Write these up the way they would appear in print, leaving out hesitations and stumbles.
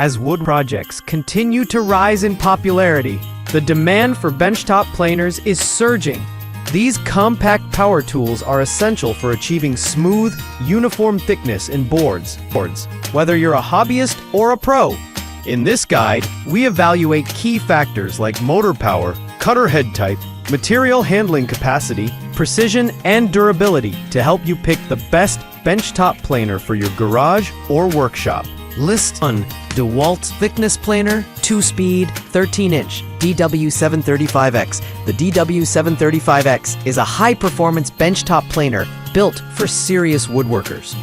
As wood projects continue to rise in popularity, the demand for benchtop planers is surging. These compact power tools are essential for achieving smooth, uniform thickness in boards, whether you're a hobbyist or a pro. In this guide, we evaluate key factors like motor power, cutter head type, material handling capacity, precision, and durability to help you pick the best benchtop planer for your garage or workshop. List 1. DEWALT Thickness Planer, 2-speed, 13-inch, DW735X. The DW735X is a high-performance benchtop planer built for serious woodworkers.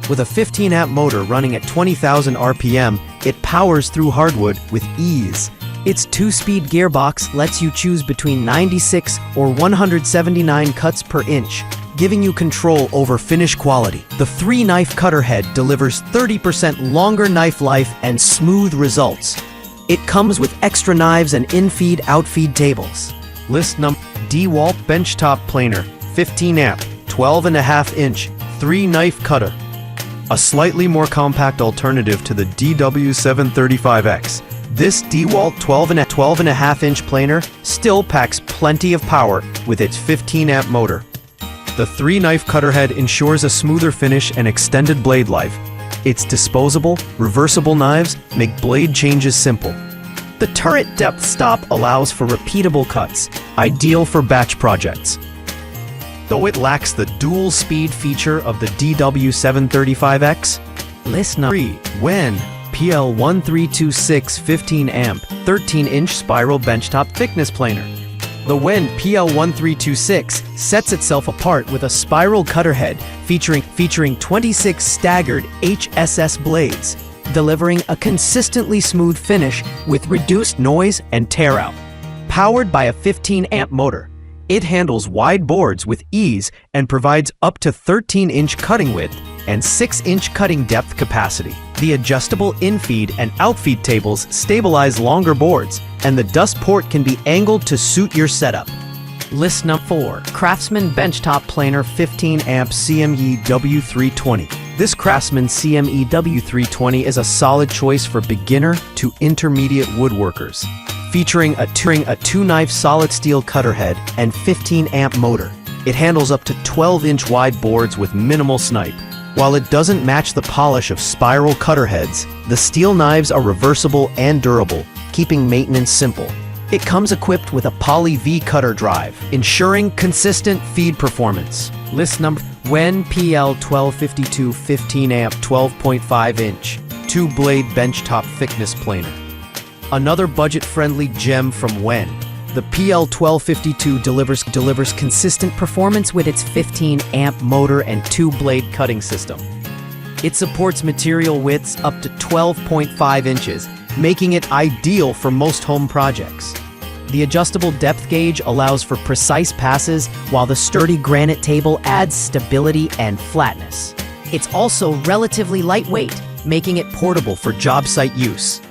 With a 15-amp motor running at 20,000 RPM, it powers through hardwood with ease. Its 2-speed gearbox lets you choose between 96 or 179 cuts per inch, giving you control over finish quality. The 3-knife cutter head delivers 30% longer knife life and smooth results. It comes with extra knives and in-feed, out-feed tables. List number: DEWALT Benchtop Planer, 15-amp, 12.5-inch, 3-knife cutter. A slightly more compact alternative to the DW735X. This DEWALT 12.5-inch planer still packs plenty of power with its 15-amp motor. The 3-knife cutter head ensures a smoother finish and extended blade life. Its disposable, reversible knives make blade changes simple. The turret depth stop allows for repeatable cuts, ideal for batch projects. Though it lacks the dual speed feature of the DW735X, list number 3. WEN PL1326 15-amp, 13-inch spiral benchtop thickness planer. The WEN PL1326 sets itself apart with a spiral cutter head featuring 26 staggered HSS blades, delivering a consistently smooth finish with reduced noise and tear out. Powered by a 15-amp motor, it handles wide boards with ease and provides up to 13-inch cutting width and 6-inch cutting depth capacity. The adjustable in-feed and out-feed tables stabilize longer boards, and the dust port can be angled to suit your setup. List number 4. CRAFTSMAN Benchtop Planer 15-amp CME W320. This CRAFTSMAN CME W320 is a solid choice for beginner to intermediate woodworkers. Featuring a 2-knife solid steel cutter head and 15-amp motor, it handles up to 12-inch wide boards with minimal snipe. While it doesn't match the polish of spiral cutter heads, the steel knives are reversible and durable, keeping maintenance simple. It comes equipped with a Poly V cutter drive, ensuring consistent feed performance. List number: WEN PL1252 15-amp 12.5-inch, 2-blade benchtop thickness planer. Another budget-friendly gem from WEN. The PL1252 delivers consistent performance with its 15-amp motor and 2-blade cutting system. It supports material widths up to 12.5 inches, making it ideal for most home projects. The adjustable depth gauge allows for precise passes, while the sturdy granite table adds stability and flatness. It's also relatively lightweight, making it portable for job site use.